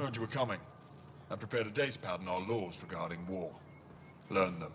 Heard you were coming. I prepared a datapad on our laws regarding war. Learn them.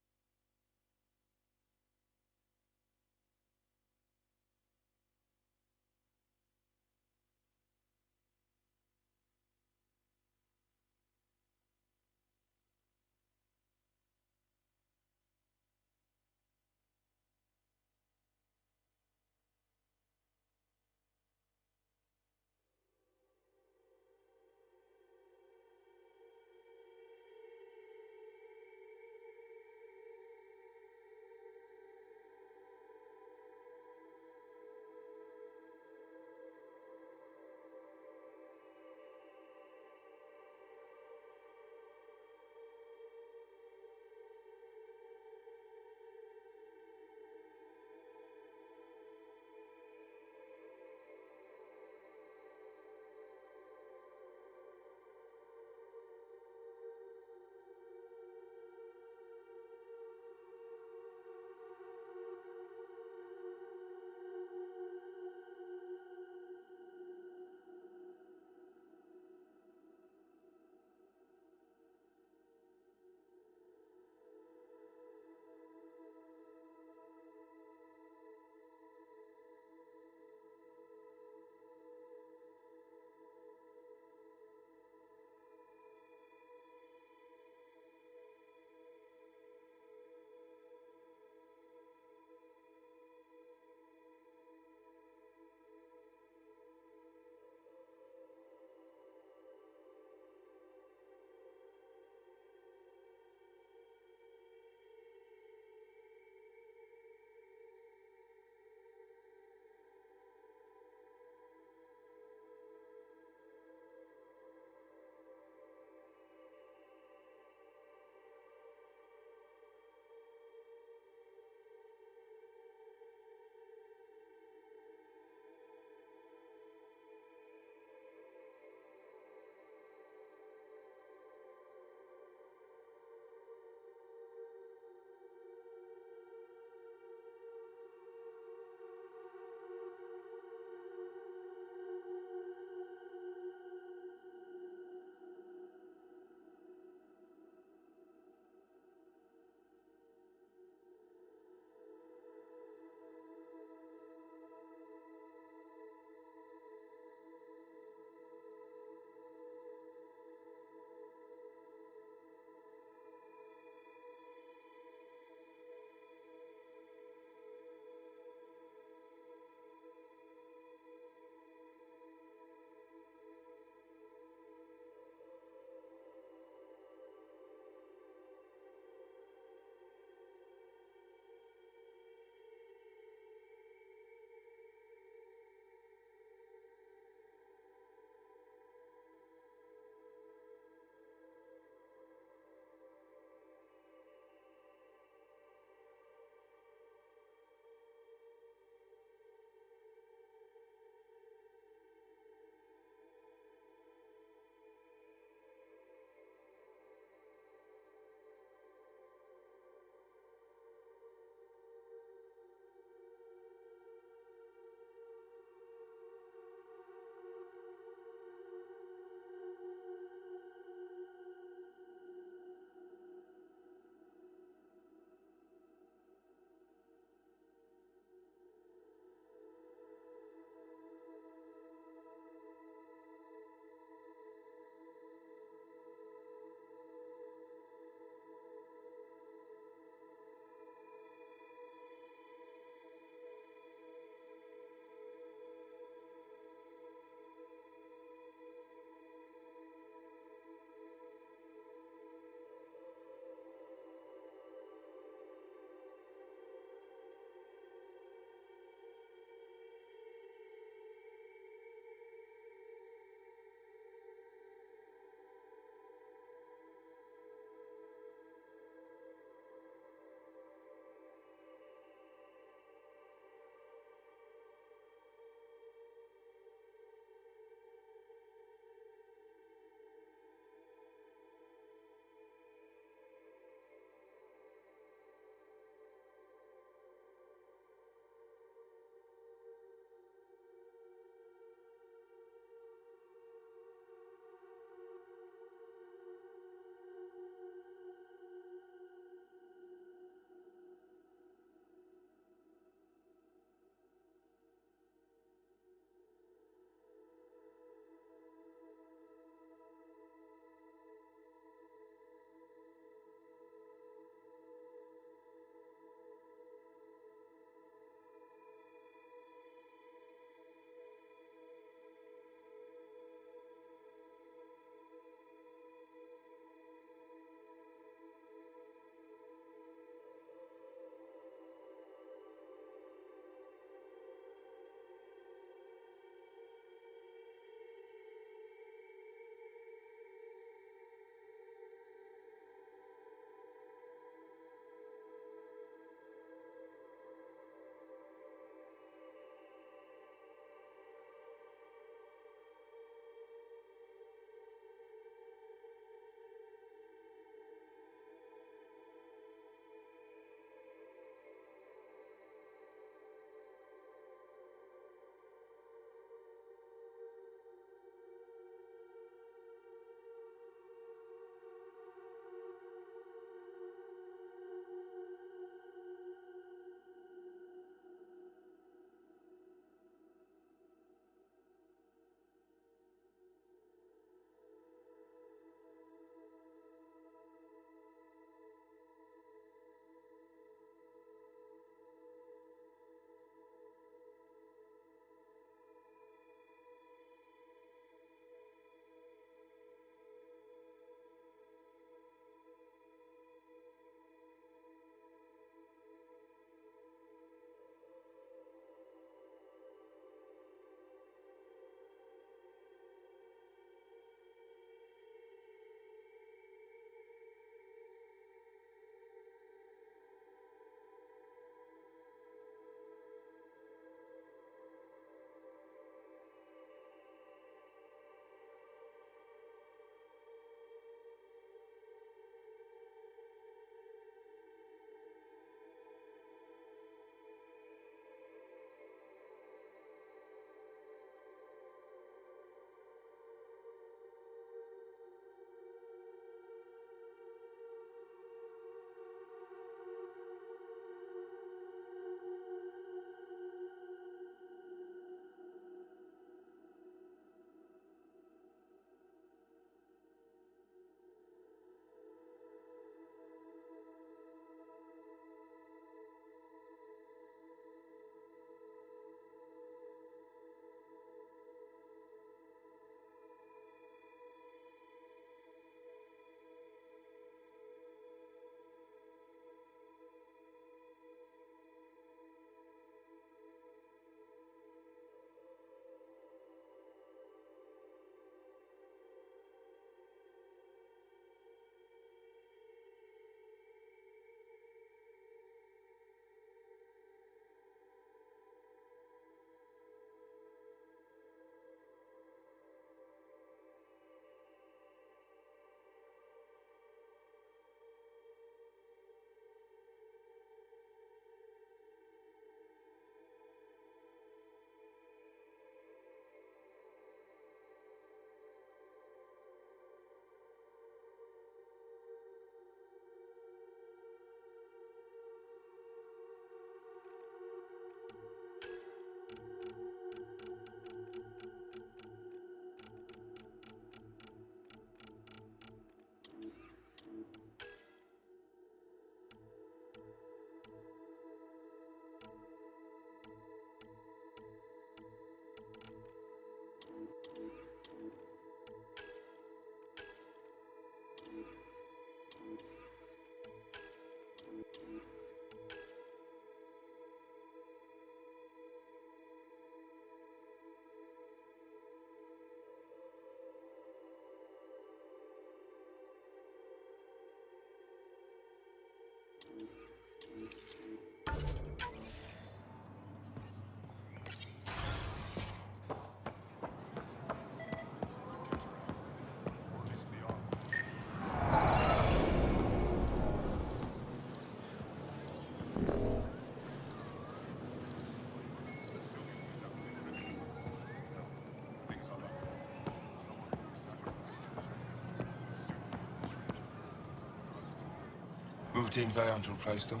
team Vayon to replace them?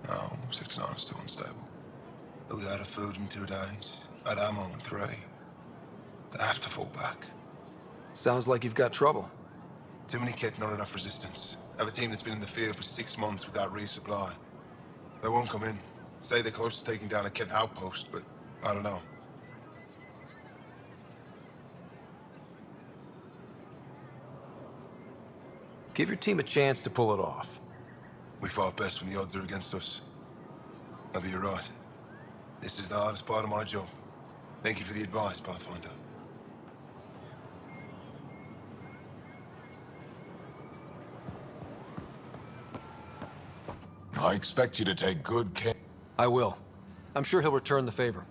No, 6-9 is too unstable. They'll be out of food in 2 days. Out of ammo in 3. They have to fall back. Sounds like you've got trouble. Too many kit, not enough resistance. I have a team that's been in the field for 6 months without resupply. They won't come in. Say they're close to taking down a kit outpost, but I don't know. Give your team a chance to pull it off. We fought best when the odds are against us. Maybe you're right. This is the hardest part of my job. Thank you for the advice, Pathfinder. I expect you to take good care. I will. I'm sure he'll return the favor.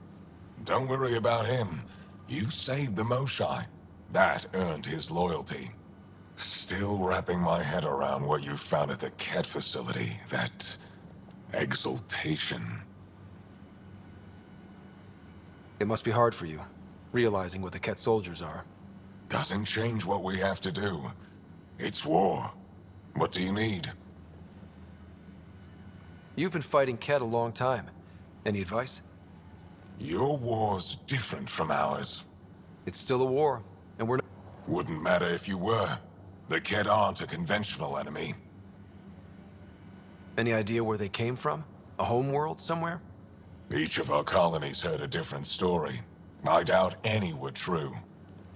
Don't worry about him. You saved the Moshai. That earned his loyalty. Still wrapping my head around what you found at the Ket facility. That exaltation. It must be hard for you, realizing what the Ket soldiers are. Doesn't change what we have to do. It's war. What do you need? You've been fighting Ket a long time. Any advice? Your war's different from ours. It's still a war, and we're not... Wouldn't matter if you were. The Ket aren't a conventional enemy. Any idea where they came from? A homeworld somewhere? Each of our colonies heard a different story. I doubt any were true.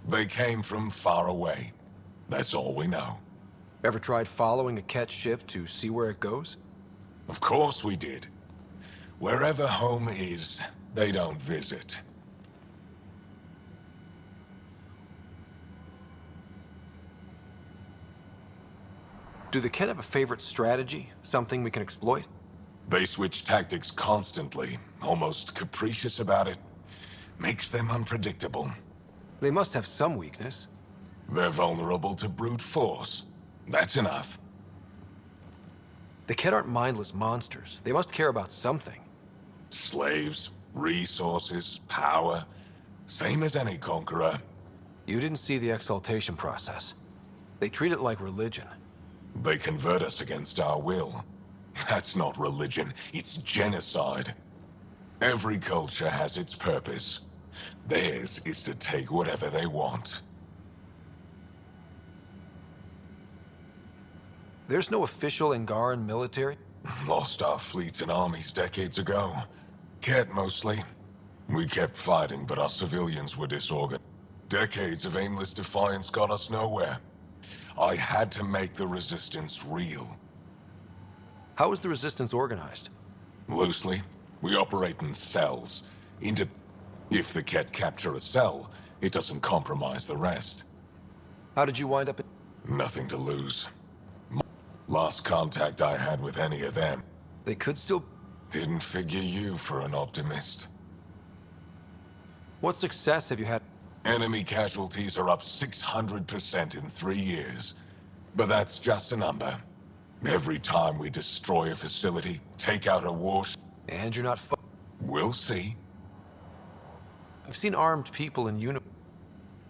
They came from far away. That's all we know. Ever tried following a Ket ship to see where it goes? Of course we did. Wherever home is, they don't visit. Do the Ket have a favorite strategy? Something we can exploit? They switch tactics constantly, almost capricious about it. Makes them unpredictable. They must have some weakness. They're vulnerable to brute force. That's enough. The Ket aren't mindless monsters. They must care about something. Slaves, resources, power. Same as any conqueror. You didn't see the exaltation process. They treat it like religion. They convert us against our will. That's not religion, it's genocide. Every culture has its purpose. Theirs is to take whatever they want. There's no official Angaran military? Lost our fleets and armies decades ago. Ket mostly. We kept fighting, but our civilians were disorganized. Decades of aimless defiance got us nowhere. I had to make the resistance real. How is the resistance organized? Loosely, we operate in cells. If the Ket capture a cell, it doesn't compromise the rest. How did you wind up in... Nothing to lose. Last contact I had with any of them. They could still... Didn't figure you for an optimist. What success have you had? Enemy casualties are up 600% in 3 years. But that's just a number. Every time we destroy a facility, take out a warship... And you're not We'll see. I've seen armed people in uniform.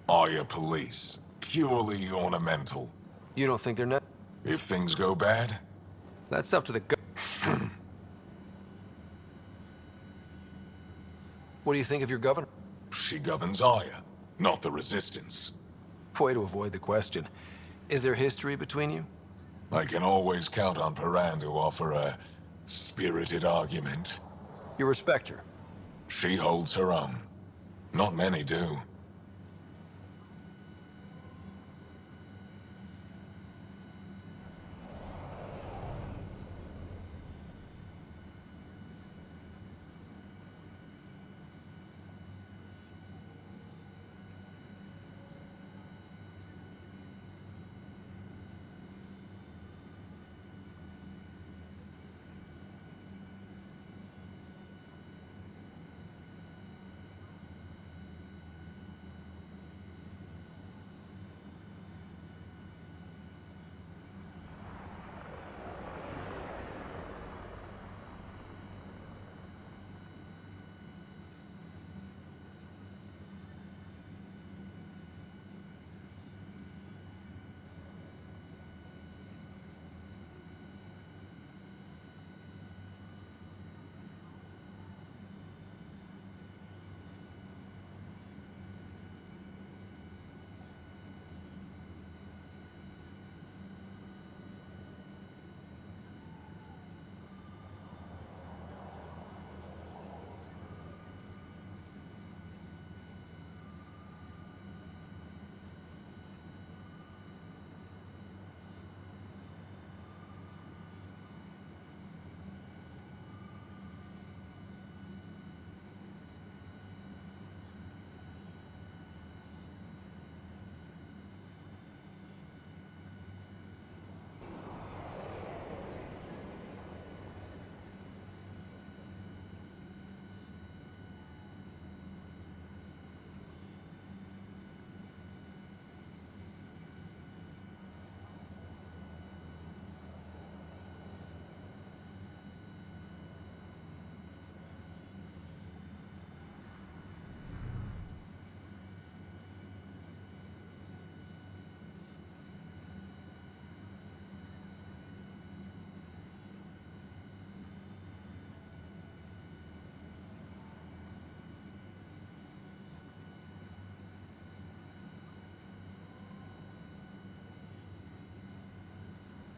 Aya police. Purely ornamental. You don't think they're not... If things go bad... That's up to the What do you think of your governor? She governs Aya, not the Resistance. Way to avoid the question. Is there history between you? I can always count on Paran to offer a spirited argument. You respect her? She holds her own. Not many do.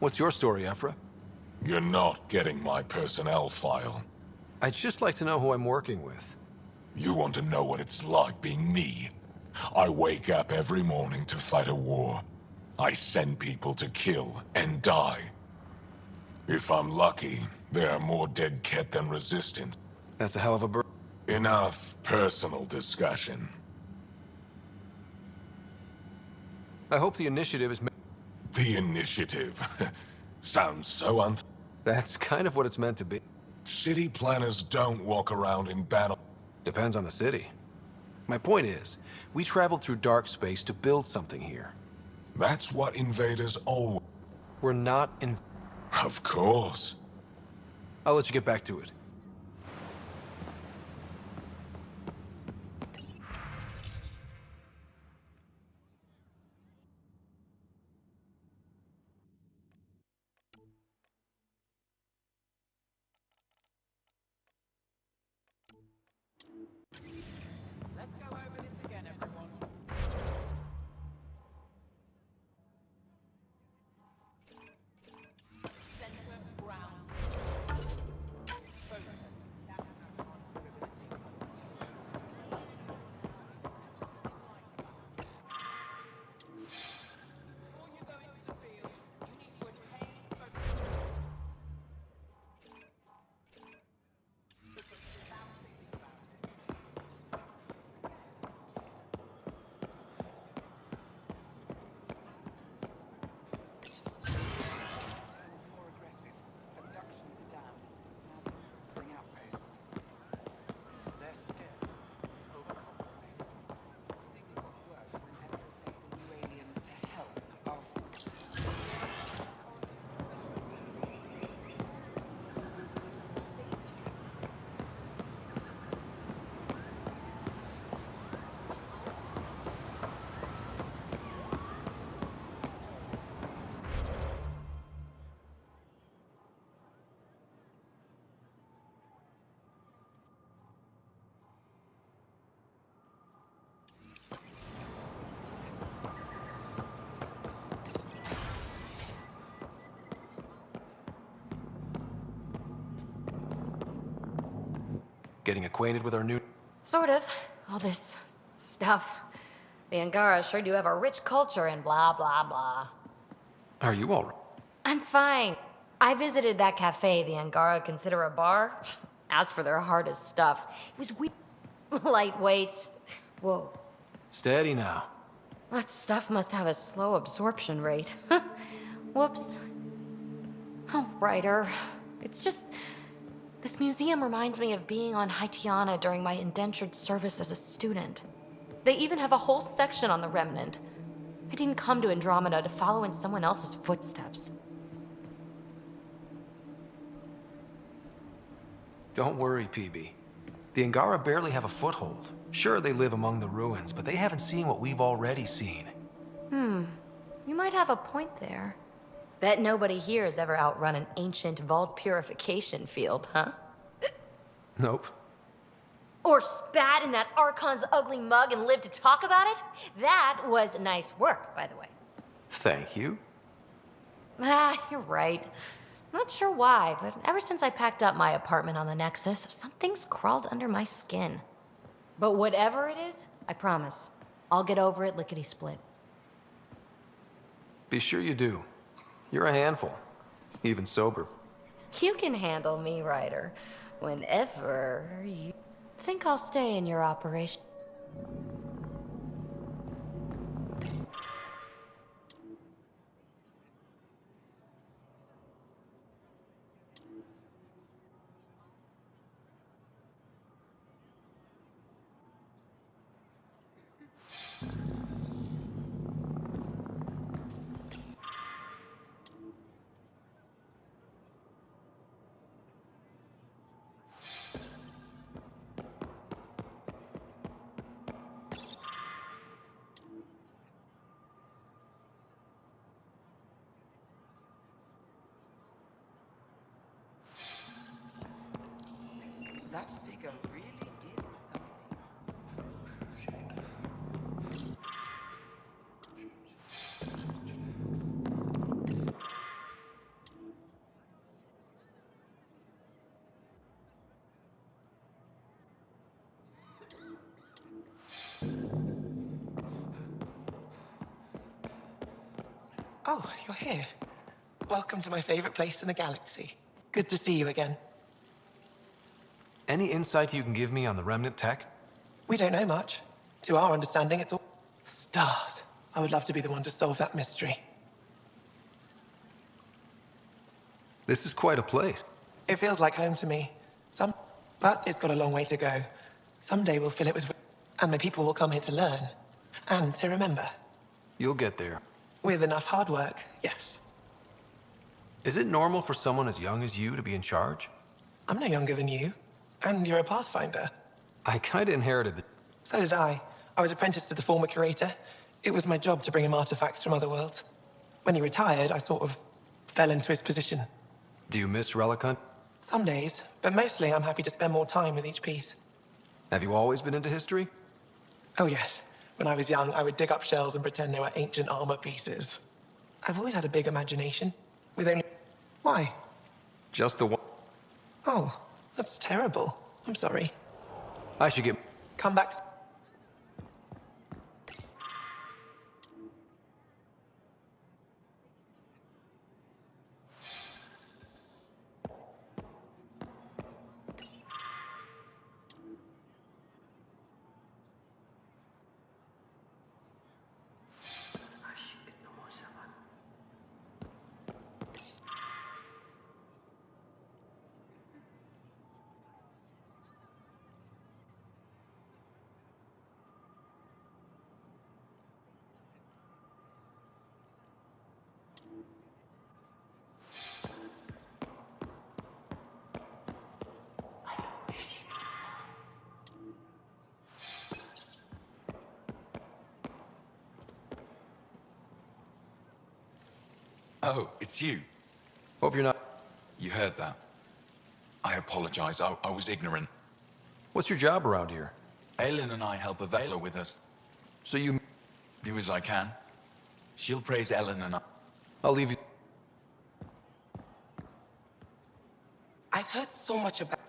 What's your story, Ephra? You're not getting my personnel file. I'd just like to know who I'm working with. You want to know what it's like being me? I wake up every morning to fight a war. I send people to kill and die. If I'm lucky, there are more dead Ket than resistance. That's a hell of a burden. Enough personal discussion. I hope the initiative is... The initiative. Sounds so That's kind of what it's meant to be. City planners don't walk around in battle. Depends on the city. My point is, we traveled through dark space to build something here. That's what invaders always... We're not in... Of course. I'll let you get back to it. Let's go over this again, everyone. Center ground. Focus. Before you go into the field, you need to attain focus. More aggressive. Abductions are down. Now let's bring outposts. They're scared. Overcompensating. Things got worse when Emperor sent the new aliens to help our forces. Getting acquainted with our new... Sort of. All this stuff. The Angara sure do have a rich culture and blah, blah, blah. Are you all right? I'm fine. I visited that cafe the Angara consider a bar. Asked for their hardest stuff. It was weird. Lightweights. Whoa. Steady now. That stuff must have a slow absorption rate. Whoops. Oh, Ryder. It's just... This museum reminds me of being on Haitiana during my indentured service as a student. They even have a whole section on the Remnant. I didn't come to Andromeda to follow in someone else's footsteps. Don't worry, PB. The Angara barely have a foothold. Sure, they live among the ruins, but they haven't seen what we've already seen. You might have a point there. Bet nobody here has ever outrun an ancient vault purification field, huh? Nope. Or spat in that Archon's ugly mug and lived to talk about it? That was nice work, by the way. Thank you. You're right. Not sure why, but ever since I packed up my apartment on the Nexus, something's crawled under my skin. But whatever it is, I promise, I'll get over it lickety-split. Be sure you do. You're a handful. Even sober. You can handle me, Ryder. Whenever you... Think I'll stay in your operation. That figure really is something. Oh, you're here. Welcome to my favorite place in the galaxy. Good to see you again. Any insight you can give me on the remnant tech? We don't know much. To our understanding, it's all stars. I would love to be the one to solve that mystery. This is quite a place. It feels like home to me. But it's got a long way to go. Someday we'll fill it with... And my people will come here to learn. And to remember. You'll get there. With enough hard work, yes. Is it normal for someone as young as you to be in charge? I'm no younger than you. And you're a Pathfinder. I kinda inherited the... So did I. I was apprenticed to the former curator. It was my job to bring him artifacts from other worlds. When he retired, I sort of fell into his position. Do you miss relic hunt? Some days, but mostly I'm happy to spend more time with each piece. Have you always been into history? Oh yes. When I was young, I would dig up shells and pretend they were ancient armor pieces. I've always had a big imagination. With only... Why? Just the one... Oh, that's terrible. I'm sorry. I should get... Come back... Oh, it's you. Hope you're not... You heard that. I apologize. I was ignorant. What's your job around here? Aelin and I help Avela with us. So you... Do as I can. She'll praise Ellen and I. I'll leave you... I've heard so much about...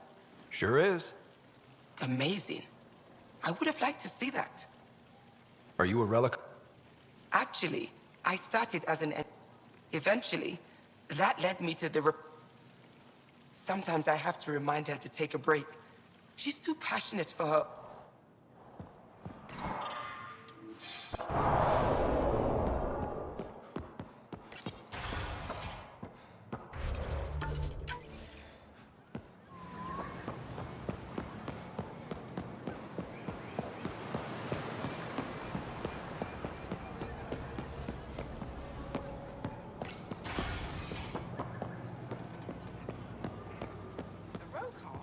Sure is. Amazing. I would have liked to see that. Are you a relic? Actually, I started as an... Eventually, that led me to the... Sometimes I have to remind her to take a break. She's too passionate for her... The row car?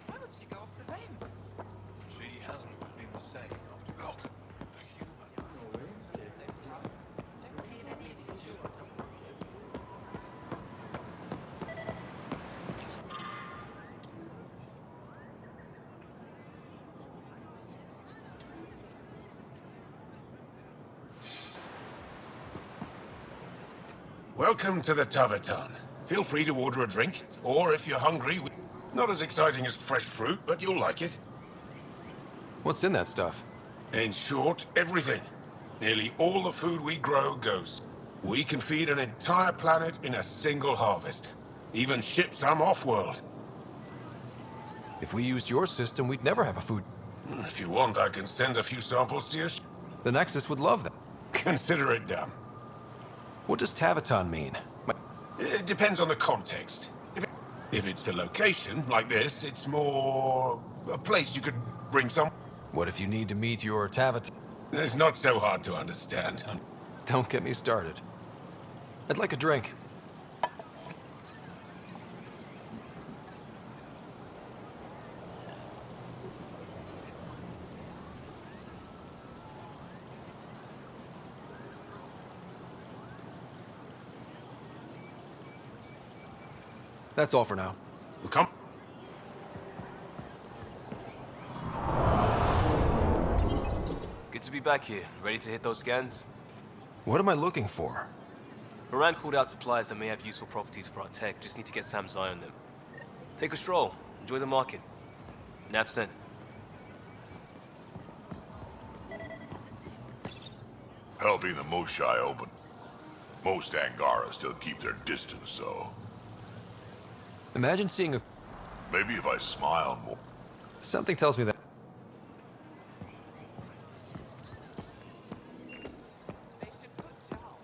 Why would she go after them? She hasn't been the same after... Look, a human. Don't pay any attention. Welcome to the Taverton. Feel free to order a drink, or if you're hungry, not as exciting as fresh fruit, but you'll like it. What's in that stuff? In short, everything. Nearly all the food we grow goes. We can feed an entire planet in a single harvest. Even ship some off-world. If we used your system, we'd never have a food... If you want, I can send a few samples to you. The Nexus would love that. Consider it done. What does Taviton mean? It depends on the context. If it's a location, like this, it's more... a place you could bring some... What if you need to meet your Taviton? It's not so hard to understand. Don't get me started. I'd like a drink. That's all for now. Come. Good to be back here. Ready to hit those scans? What am I looking for? Moran called out supplies that may have useful properties for our tech. Just need to get Sam's eye on them. Take a stroll. Enjoy the market. Nav sent. Helping the Moshai open. Most Angara still keep their distance, though. Imagine seeing a... Maybe if I smile more. Something tells me that... They should put Joel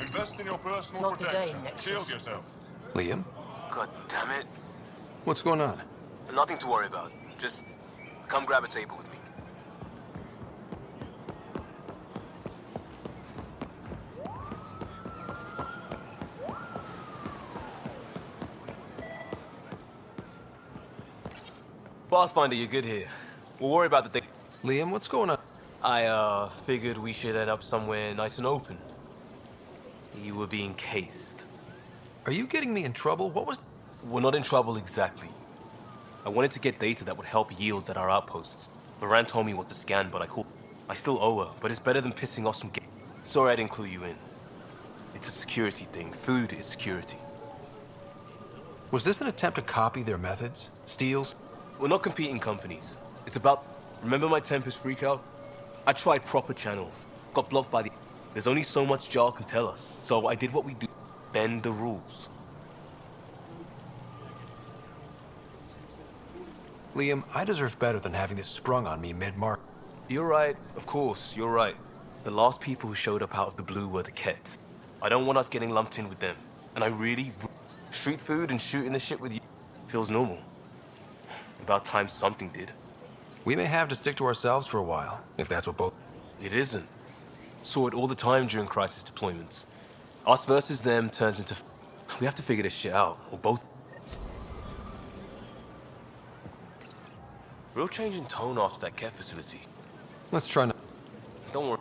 Invest in your personal Not today, protection. Nexus. Shield yourself. Liam? God damn it. What's going on? Nothing to worry about. Just come grab a table with me. Pathfinder, you're good here. We'll worry about the thing. Liam, what's going on? I figured we should head up somewhere nice and open. You were being cased. Are you getting me in trouble? What was... We're not in trouble exactly. I wanted to get data that would help yields at our outposts. Moran told me what to scan, but I still owe her, but it's better than pissing off some Sorry I didn't clue you in. It's a security thing. Food is security. Was this an attempt to copy their methods? Steals? We're not competing companies. It's about... Remember my Tempest freakout? I tried proper channels. Got blocked by the... There's only so much Jarl can tell us, so I did what we do. Bend the rules. Liam, I deserve better than having this sprung on me mid-march. You're right. Of course, you're right. The last people who showed up out of the blue were the Ket. I don't want us getting lumped in with them. And I really... Street food and shooting the shit with you feels normal. About time something did. We may have to stick to ourselves for a while, if that's what both... It isn't. Saw it all the time during crisis deployments. Us versus them turns into... We have to figure this shit out, or both... Real change in tone after that Ket facility. Let's try not... Don't worry.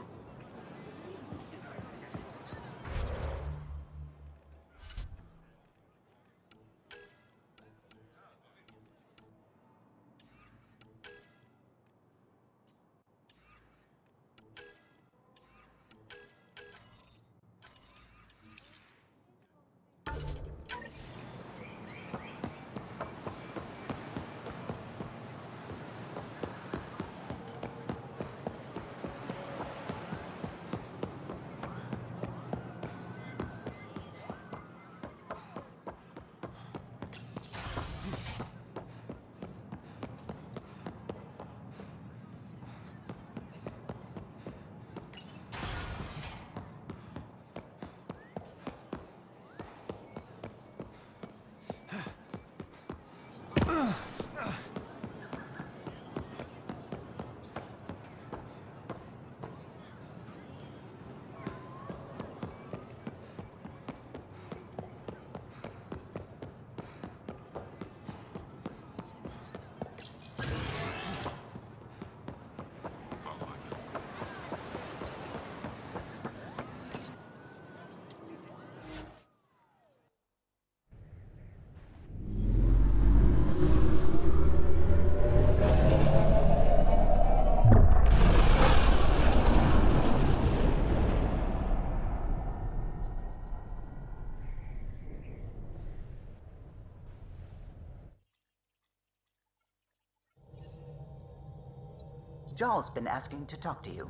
Jarl's been asking to talk to you.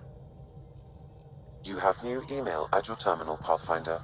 You have new email at your terminal, Pathfinder.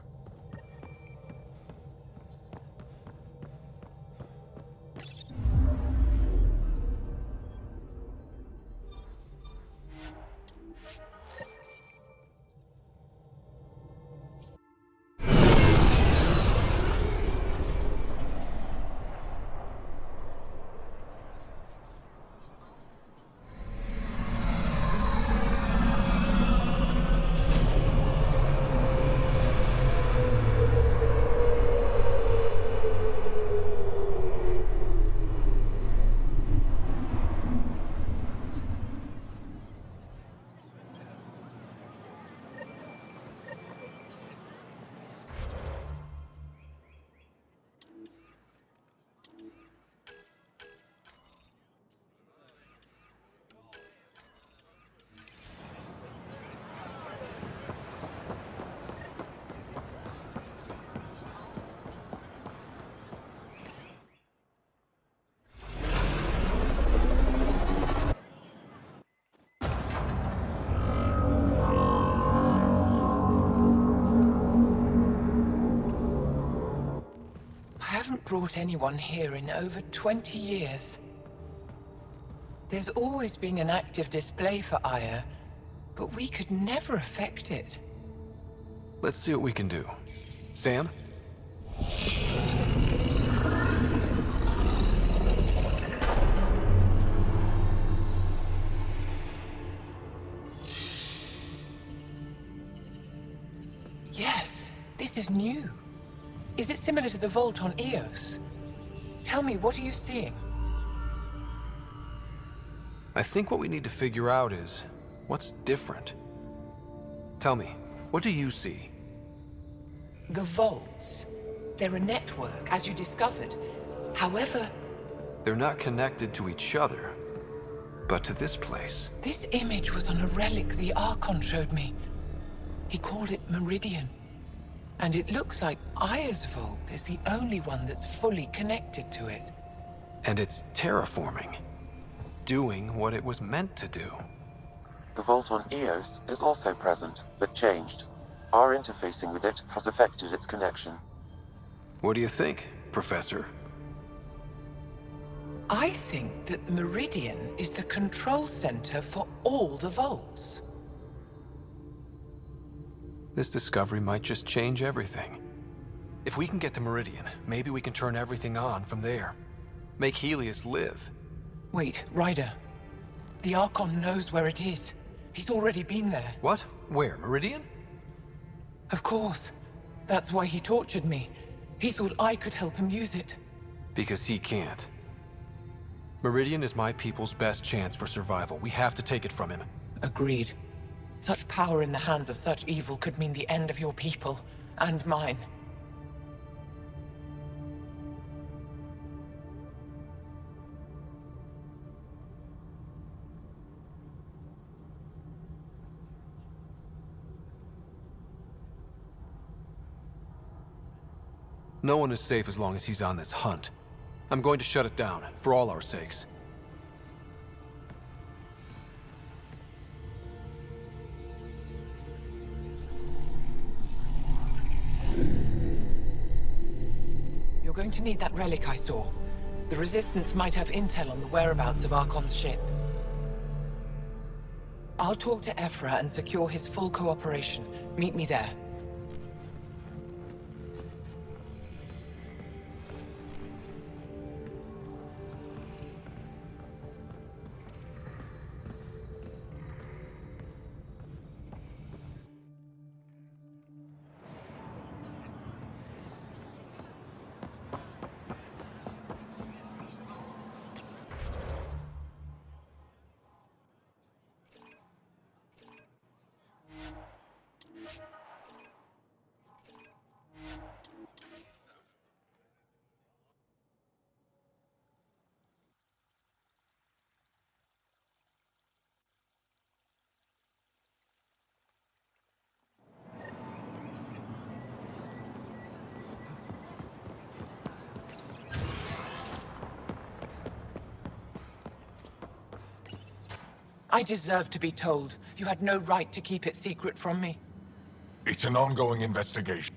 brought anyone here in over 20 years. There's always been an active display for Aya, but we could never affect it. Let's see what we can do. Sam? Yes, this is new. Is it similar to the vault on Eos? Tell me, what are you seeing? I think what we need to figure out is what's different. Tell me, what do you see? The vaults. They're a network, as you discovered. However, They're not connected to each other, but to this place. this image was on a relic the Archon showed me. He called it Meridian. And it looks like Aya's vault is the only one that's fully connected to it. And it's terraforming. Doing what it was meant to do. The vault on Eos is also present, but changed. Our interfacing with it has affected its connection. What do you think, Professor? I think that Meridian is the control center for all the vaults. This discovery might just change everything. If we can get to Meridian, maybe we can turn everything on from there. Make Helios live. Wait, Ryder. The Archon knows where it is. He's already been there. What? Where? Meridian? Of course. That's why he tortured me. He thought I could help him use it. Because he can't. Meridian is my people's best chance for survival. We have to take it from him. Agreed. Such power in the hands of such evil could mean the end of your people, and mine. No one is safe as long as he's on this hunt. I'm going to shut it down, for all our sakes. You're going to need that relic I saw. The Resistance might have intel on the whereabouts of Archon's ship. I'll talk to Ephra and secure his full cooperation. Meet me there. I deserve to be told. You had no right to keep it secret from me. It's an ongoing investigation.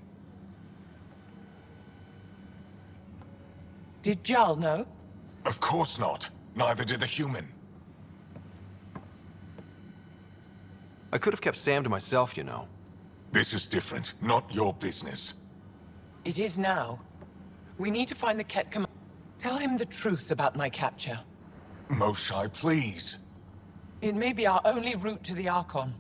Did Jal know? Of course not. Neither did the human. I could have kept Sam to myself, you know. This is different. Not your business. It is now. We need to find the Ket Command. Tell him the truth about my capture. Moshai, please. It may be our only route to the Archon.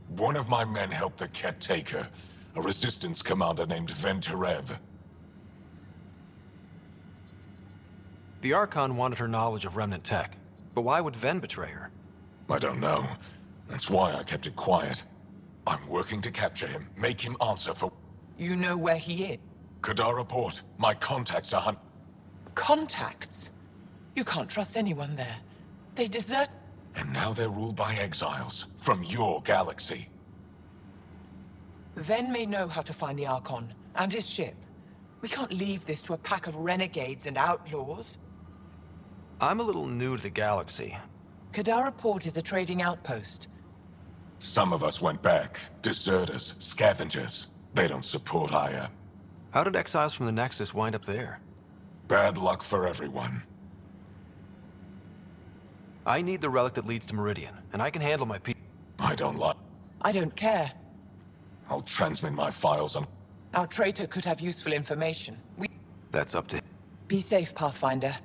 One of my men helped the Ket take her. A resistance commander named Venturev. The Archon wanted her knowledge of Remnant tech. But why would Ven betray her? I don't know. That's why I kept it quiet. I'm working to capture him, make him answer for... You know where he is? Kadara Port. My contacts are Contacts? You can't trust anyone there. They desert... And now they're ruled by exiles from your galaxy. Ven may know how to find the Archon, and his ship. We can't leave this to a pack of renegades and outlaws. I'm a little new to the galaxy. Kadara Port is a trading outpost. Some of us went back. Deserters, scavengers. They don't support Aya. How did exiles from the Nexus wind up there? Bad luck for everyone. I need the relic that leads to Meridian, and I can handle my people. I don't like. I don't care. I'll transmit my files on. Our traitor could have useful information. That's up to him. Be safe, Pathfinder.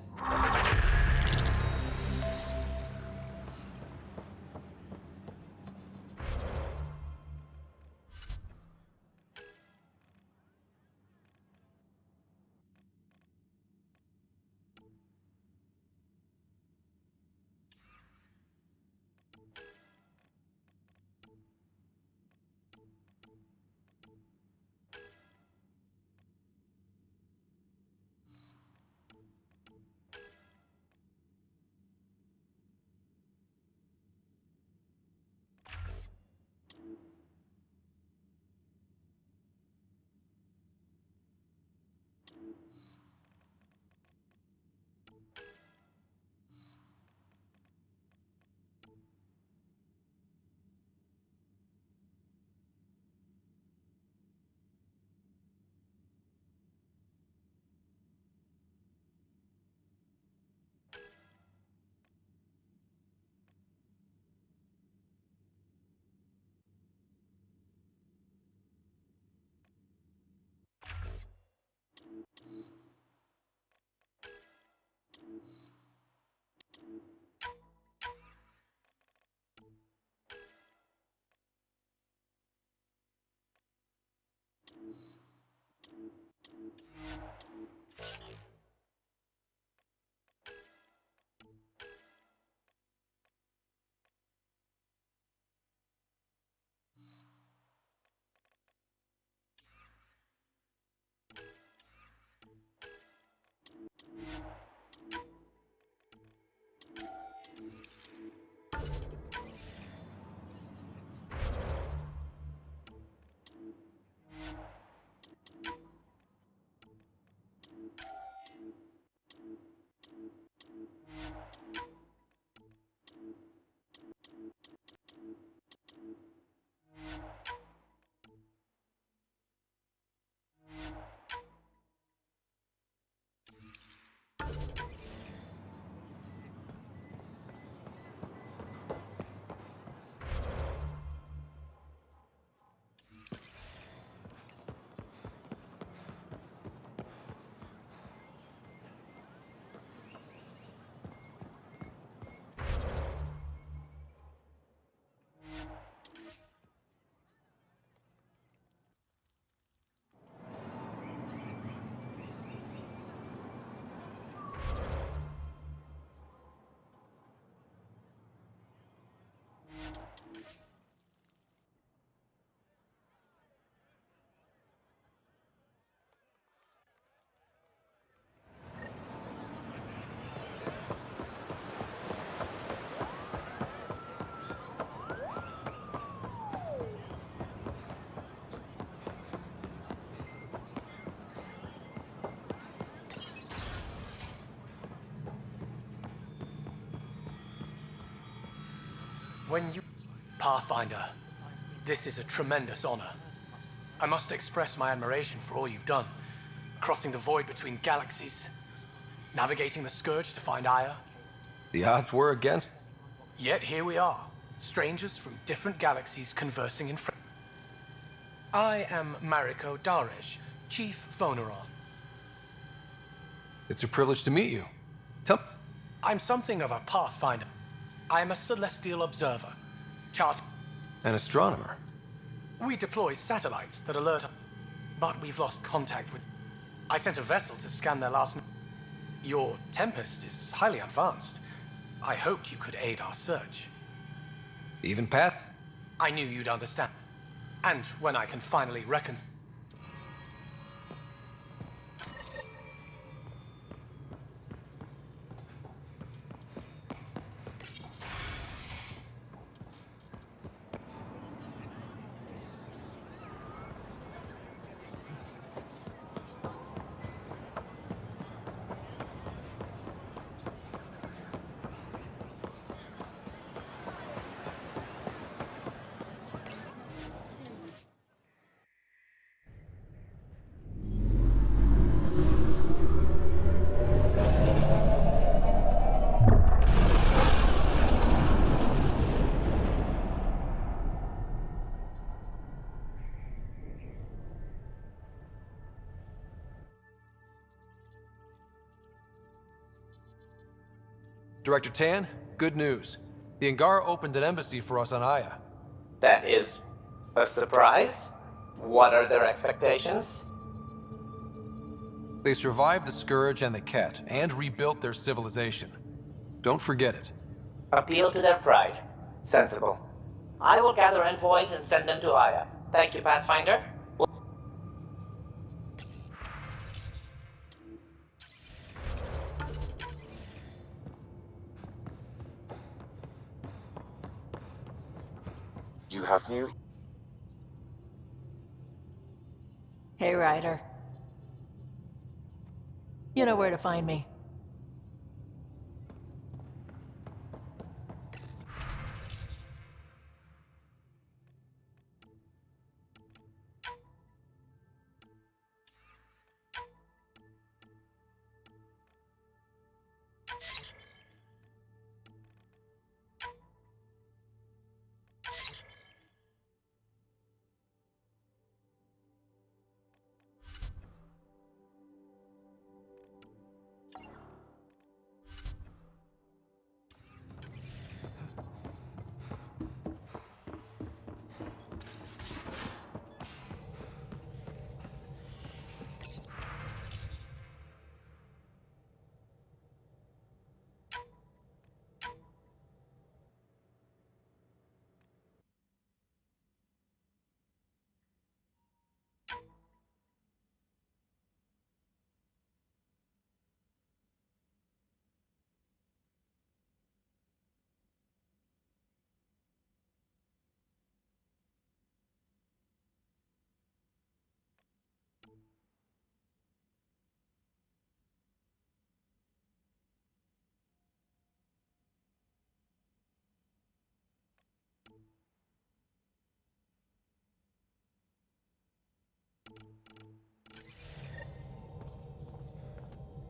When you... Pathfinder, this is a tremendous honor. I must express my admiration for all you've done. Crossing the void between galaxies, navigating the Scourge to find Aya. The odds were against... Yet here we are, strangers from different galaxies conversing in French. I am Mariko Darej, Chief Voneron. It's a privilege to meet you. I'm something of a Pathfinder. I am a celestial observer. An astronomer. We deploy satellites that alert, but we've lost contact with... I sent a vessel to scan their last... Your Tempest is highly advanced. I hoped you could aid our search. Even Path? I knew you'd understand. And when I can finally reconcile... Director Tan, good news. The Angara opened an embassy for us on Aya. That is a surprise? What are their expectations? They survived the Scourge and the Ket, and rebuilt their civilization. Don't forget it. Appeal to their pride. Sensible. I will gather envoys and send them to Aya. Thank you, Pathfinder. You have new... Hey, Ryder. You know where to find me.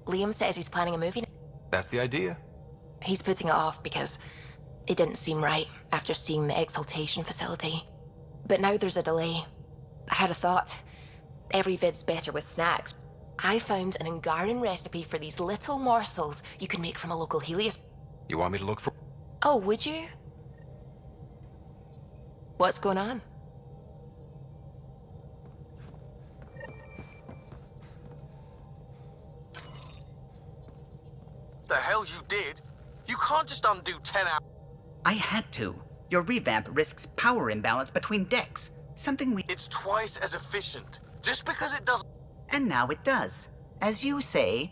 Liam says he's planning a movie. That's the idea. He's putting it off because it didn't seem right after seeing the exaltation facility. But now there's a delay. I had a thought. Every vid's better with snacks. I found an Angaran recipe for these little morsels you can make from a local Helios. You want me to look for... Oh, would you? What's going on? The hell you did? You can't just undo 10 hours. I had to. Your revamp risks power imbalance between decks. Something we... It's twice as efficient. Just because it doesn't... And now it does. As you say...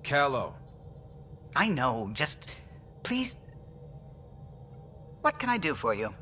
Callow. I know, just... Please... What can I do for you?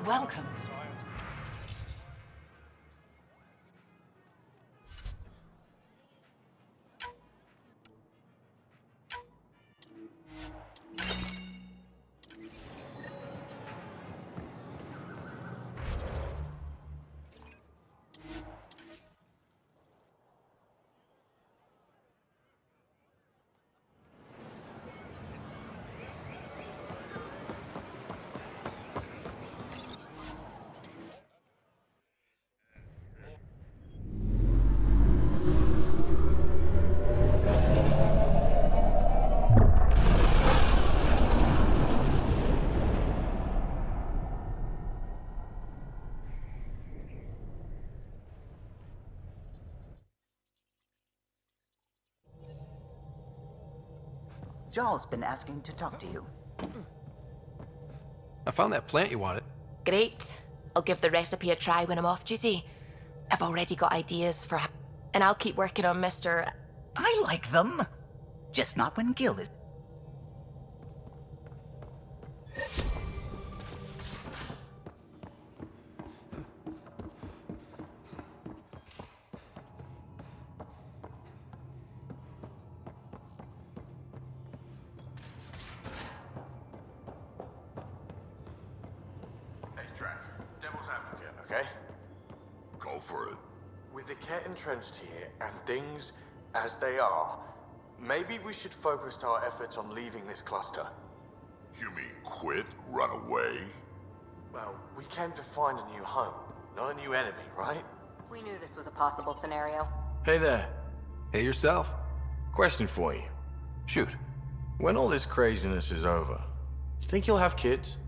Welcome. Jarl's been asking to talk to you. I found that plant you wanted. Great. I'll give the recipe a try when I'm off duty. I've already got ideas for and I'll keep working on Mr. I like them. Just not when Gil is... Devil's advocate, okay? Go for it. With the Ket entrenched here and things as they are, maybe we should focus our efforts on leaving this cluster. You mean quit? Run away? Well, we came to find a new home, not a new enemy, right? We knew this was a possible scenario. Hey there. Hey yourself. Question for you. Shoot. When all this craziness is over, you think you'll have kids?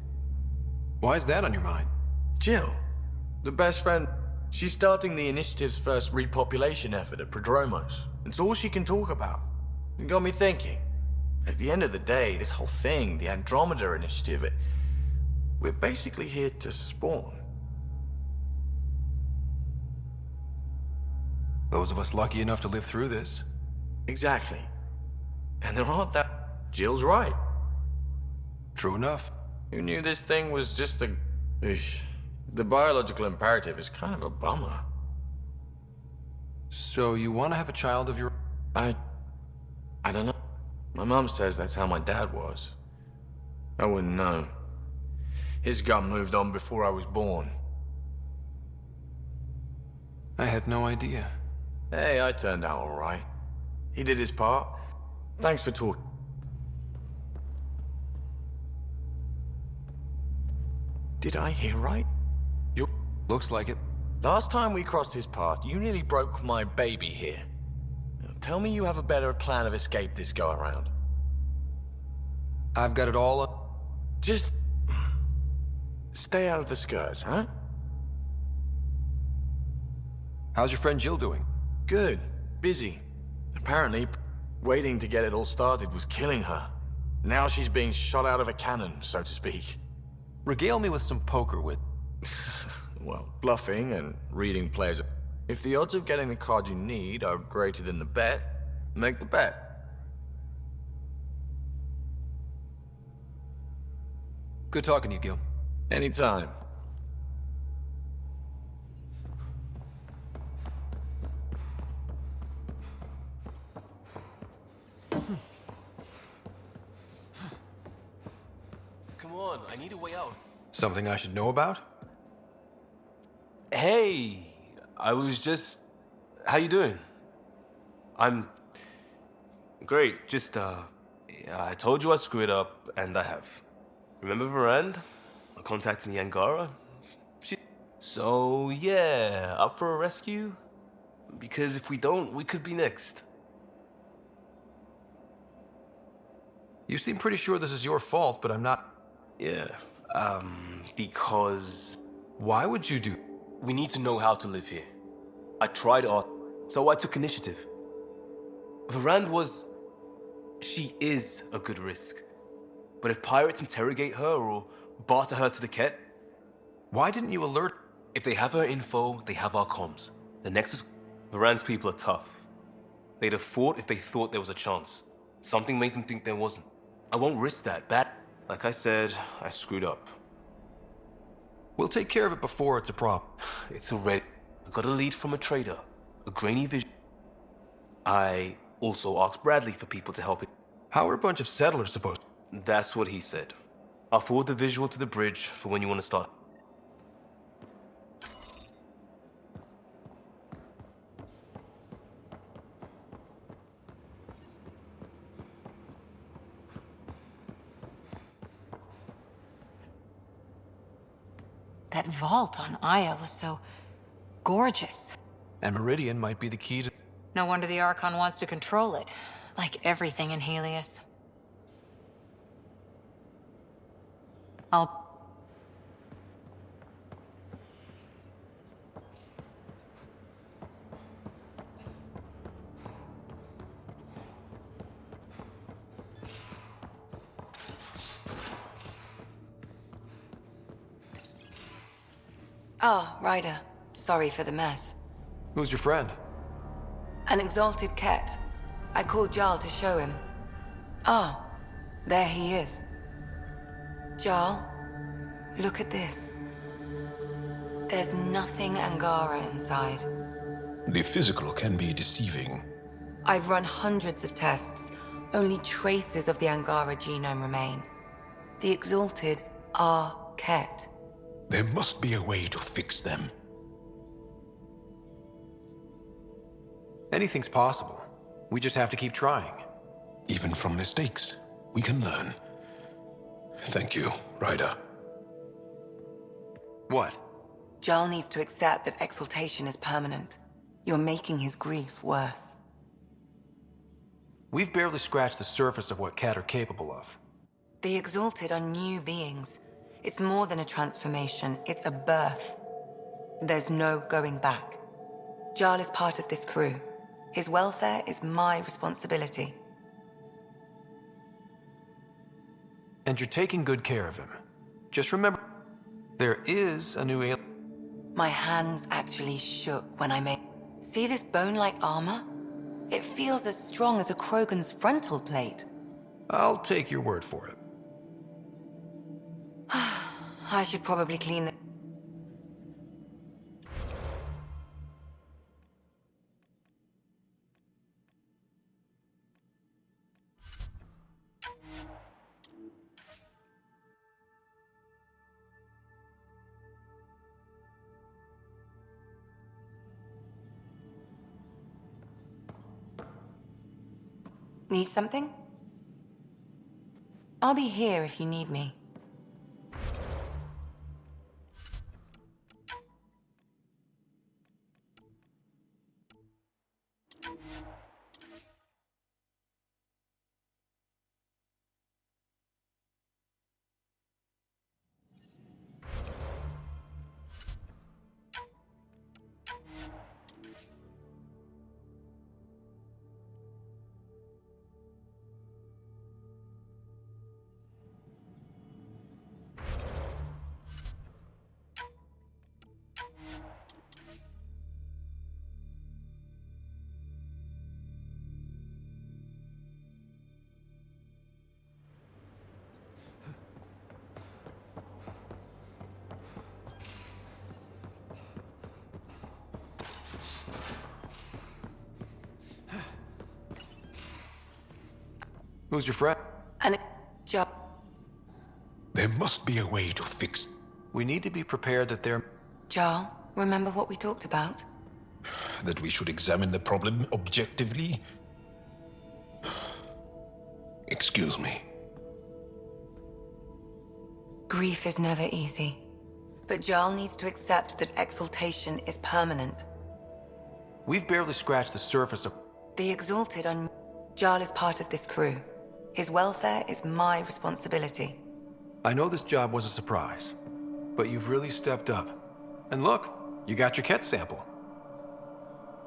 Why is that on your mind? Jill, the best friend, she's starting the initiative's first repopulation effort at Prodromos. It's all she can talk about. It got me thinking. At the end of the day, this whole thing, the Andromeda initiative, we're basically here to spawn. Those of us lucky enough to live through this. Exactly. And there aren't that... Jill's right. True enough. Who knew this thing was just a... Eesh. The biological imperative is kind of a bummer. So you want to have a child of your... I don't know. My mom says that's how my dad was. I wouldn't know. His gut moved on before I was born. I had no idea. Hey, I turned out all right. He did his part. Thanks for talking. Did I hear right? Looks like it. Last time we crossed his path, you nearly broke my baby here. Now, tell me you have a better plan of escape this go-around. I've got it all up. Just... stay out of the skirts, huh? How's your friend Jill doing? Good. Busy. Apparently, waiting to get it all started was killing her. Now she's being shot out of a cannon, so to speak. Regale me with some poker wit. Well, bluffing and reading players. If the odds of getting the card you need are greater than the bet, make the bet. Good talking to you, Gil. Anytime. Come on, I need a way out. Something I should know about? Hey, I was just... How you doing? I'm... Great, just, I told you I'd screw it up, and I have. Remember Verand? Contacting the Angara? So, yeah, up for a rescue? Because if we don't, we could be next. You seem pretty sure this is your fault, but I'm not... Yeah, because... Why would you do... We need to know how to live here. I tried art, so I took initiative. Verand was... She is a good risk. But if pirates interrogate her or barter her to the Ket... Why didn't you alert... If they have her info, they have our comms. The Nexus... Verand's people are tough. They'd have fought if they thought there was a chance. Something made them think there wasn't. I won't risk that. Like I said, I screwed up. We'll take care of it before it's a problem. It's already... I got a lead from a trader. A grainy vision. I also asked Bradley for people to help it. How are a bunch of settlers supposed... That's what he said. I'll forward the visual to the bridge for when you want to start. That vault on Aya was so gorgeous. And Meridian might be the key to... No wonder the Archon wants to control it, like everything in Helios. Ah, Ryder. Sorry for the mess. Who's your friend? An exalted Ket. I called Jarl to show him. Ah, there he is. Jarl, look at this. There's nothing Angara inside. The physical can be deceiving. I've run hundreds of tests. Only traces of the Angara genome remain. The exalted are Ket. There must be a way to fix them. Anything's possible. We just have to keep trying. Even from mistakes, we can learn. Thank you, Ryder. What? Jarl needs to accept that exaltation is permanent. You're making his grief worse. We've barely scratched the surface of what Ket are capable of. The exalted are new beings. It's more than a transformation, it's a birth. There's no going back. Jarl is part of this crew. His welfare is my responsibility. And you're taking good care of him. Just remember, there is a new alien. My hands actually shook when I made... See this bone-like armor? It feels as strong as a Krogan's frontal plate. I'll take your word for it. I should probably clean the... Need something? I'll be here if you need me. Who's your friend? And job. There must be a way to fix... We need to be prepared that they're... Jarl, remember what we talked about? That we should examine the problem objectively? Excuse me. Grief is never easy. But Jarl needs to accept that exaltation is permanent. We've barely scratched the surface of... The exalted are... Jarl is part of this crew. His welfare is my responsibility. I know this job was a surprise, but you've really stepped up. And look, you got your Ket sample.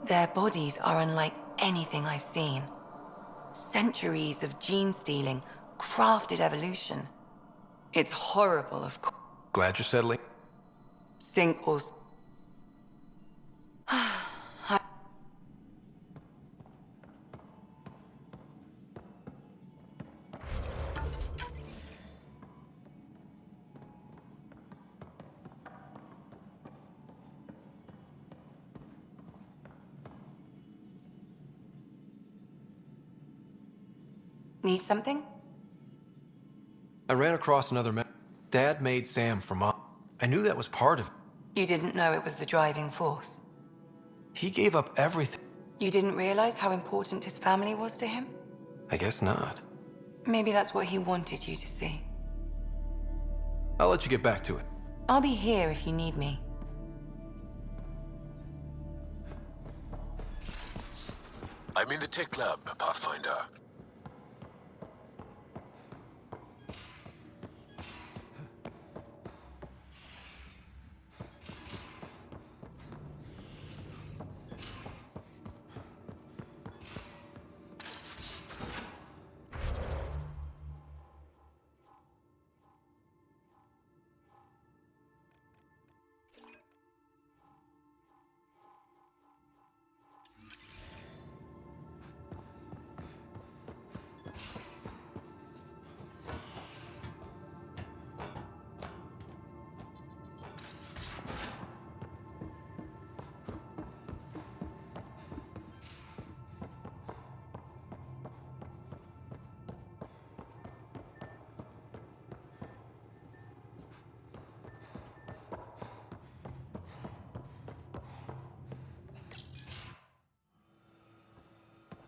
Their bodies are unlike anything I've seen. Centuries of gene stealing, crafted evolution. It's horrible, of course. Glad you're settling. Sink or... Need something? I ran across another man. Dad made Sam from up. I knew that was part of it. You didn't know it was the driving force. He gave up everything. You didn't realize how important his family was to him? I guess not. Maybe that's what he wanted you to see. I'll let you get back to it. I'll be here if you need me. I'm in the tech lab, Pathfinder.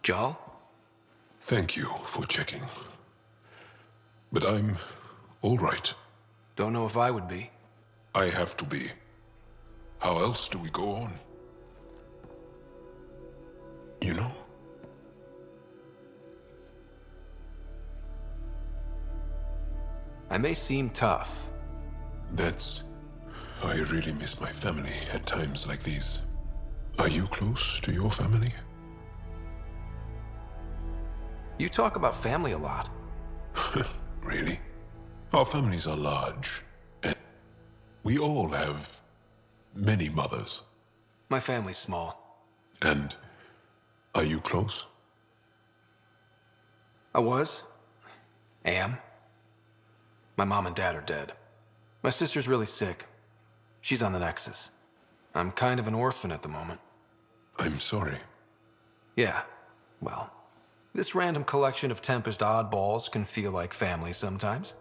Jarl? Thank you for checking. But I'm all right. Don't know if I would be. I have to be. How else do we go on? You know? I may seem tough. I really miss my family at times like these. Are you close to your family? You talk about family a lot. Really? Our families are large, and we all have many mothers. My family's small. And are you close? I was. Am. My mom and dad are dead. My sister's really sick. She's on the Nexus. I'm kind of an orphan at the moment. I'm sorry. Yeah, well, this random collection of Tempest oddballs can feel like family sometimes.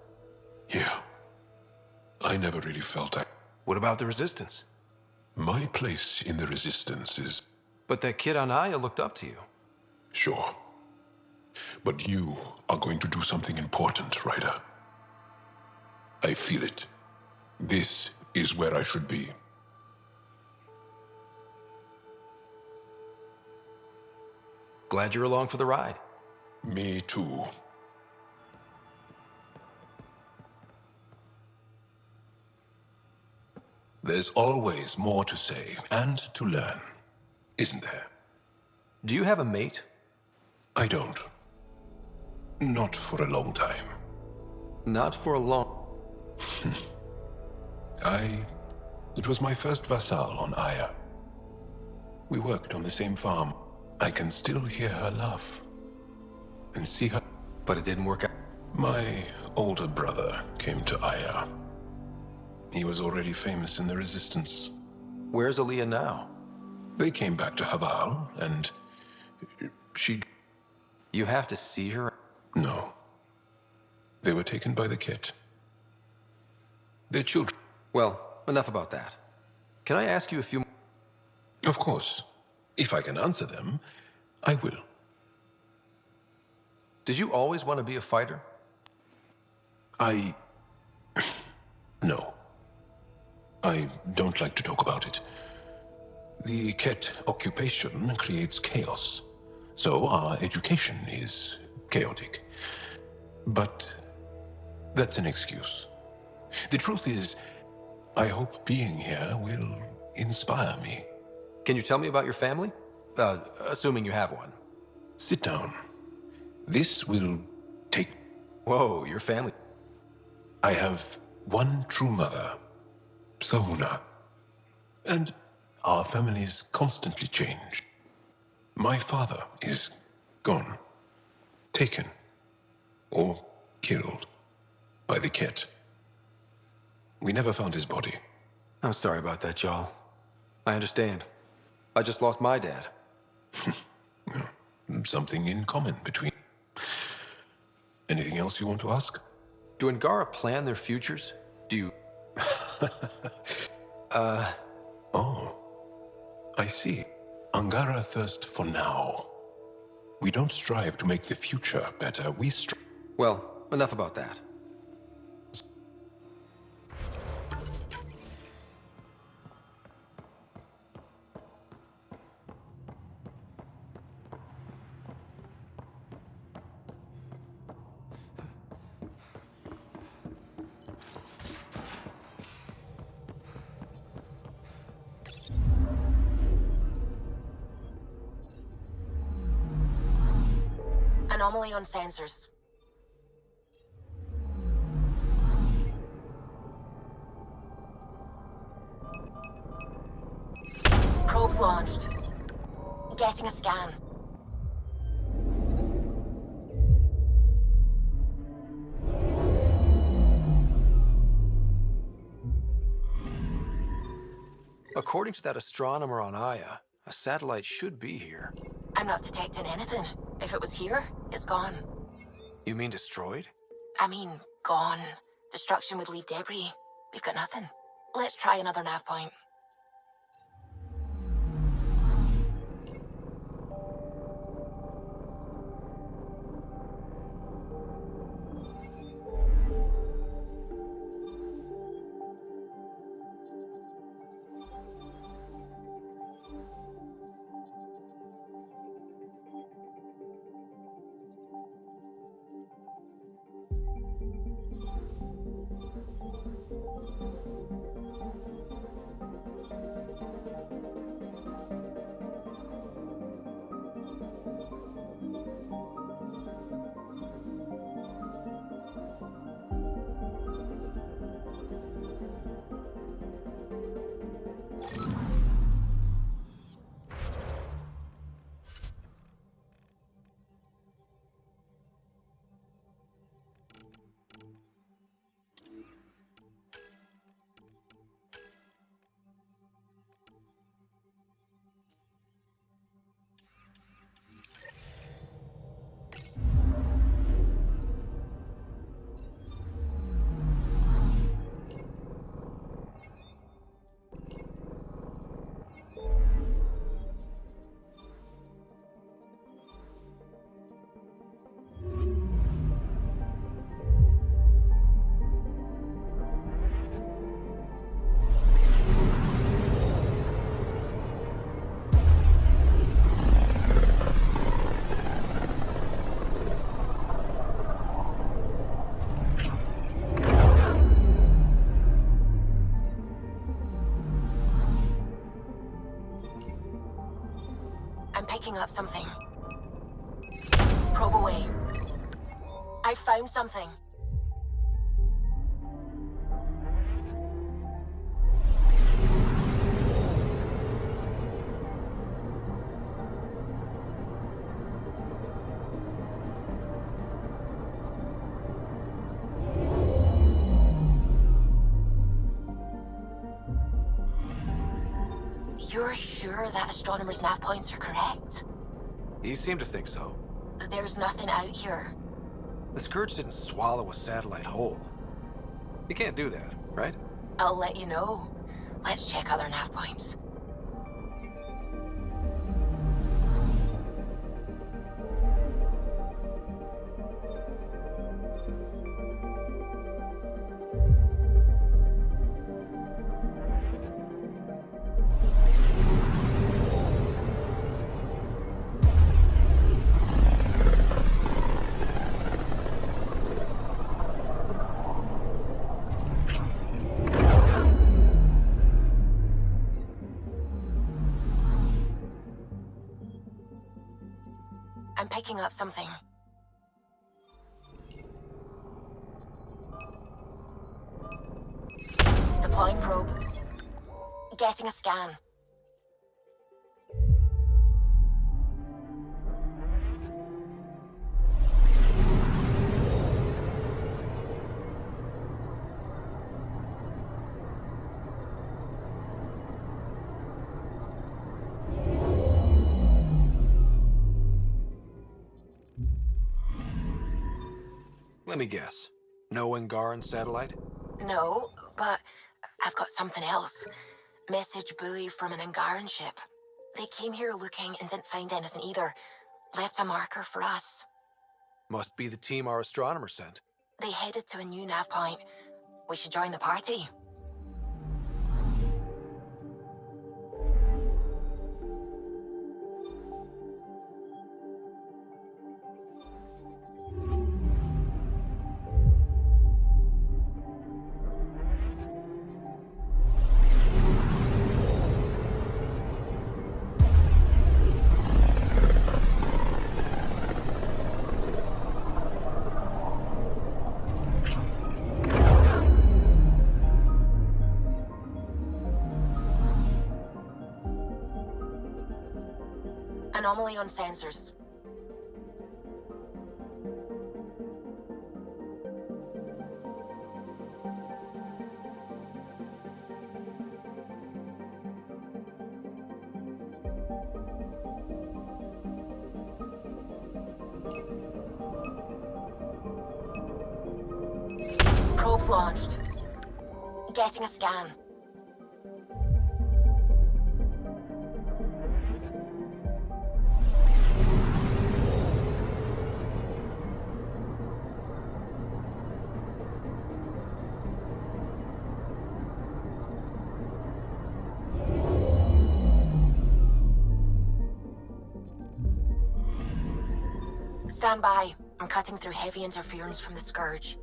Yeah. I never really felt I... What about the Resistance? My place in the Resistance is... But that kid on Aya looked up to you. Sure. But you are going to do something important, Ryder. I feel it. This is where I should be. Glad you're along for the ride. Me too. There's always more to say and to learn, isn't there? Do you have a mate? I don't. Not for a long time. Not for a long... It was my first vassal on Aya. We worked on the same farm. I can still hear her laugh. And see her... But it didn't work out. My older brother came to Aya. He was already famous in the Resistance. Where's Aaliyah now? They came back to Haval, and... she... You have to see her? No. They were taken by the Ket. Their children... Well, enough about that. Can I ask you a few... Of course. If I can answer them, I will. Did you always want to be a fighter? No. I don't like to talk about it. The Ket occupation creates chaos, so our education is chaotic. But that's an excuse. The truth is, I hope being here will inspire me. Can you tell me about your family? Assuming you have one. Sit down. This will take... Whoa, your family... I have one true mother, Sahuna. And our families constantly change. My father is gone, taken, or killed by the Ket. We never found his body. I'm sorry about that, Jarl. I understand. I just lost my dad. Something in common between... Anything else you want to ask? Do Angara plan their futures? Do you... Oh. I see. Angara thirst for now. We don't strive to make the future better, we strive... Well, enough about that. Anomaly on sensors. Probes launched. Getting a scan. According to that astronomer on Aya, a satellite should be here. I'm not detecting anything. If it was here, it's gone. You mean destroyed? I mean, gone. Destruction would leave debris. We've got nothing. Let's try another nav point. I'm picking up something. Probe away. I found something. You're sure that astronomer's nav points are correct? You seem to think so. There's nothing out here. The Scourge didn't swallow a satellite whole. You can't do that, right? I'll let you know. Let's check other nav points. I'm picking up something. Deploying probe. Getting a scan. Let me guess. No Angaran satellite? No, but I've got something else. Message buoy from an Angaran ship. They came here looking and didn't find anything either. Left a marker for us. Must be the team our astronomer sent. They headed to a new nav point. We should join the party. Anomaly on sensors. Probes launched. Getting a scan. Stand by. I'm cutting through heavy interference from the Scourge.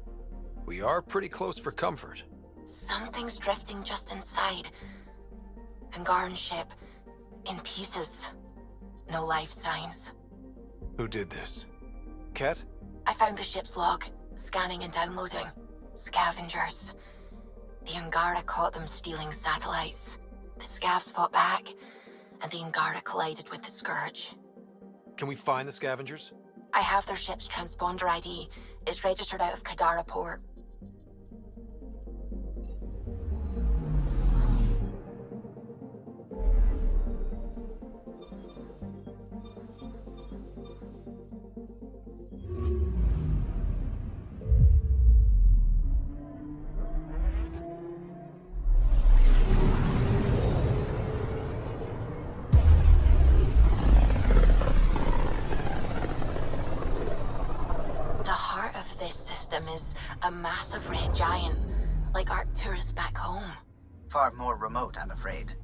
We are pretty close for comfort. Something's drifting just inside. Angaran ship, in pieces. No life signs. Who did this? Ket? I found the ship's log, scanning and downloading. Scavengers. The Angara caught them stealing satellites. The Scavs fought back, and the Angara collided with the Scourge. Can we find the scavengers? I have their ship's transponder ID. It's registered out of Kadara port. Is a massive red giant, like Arcturus back home. Far more remote, I'm afraid.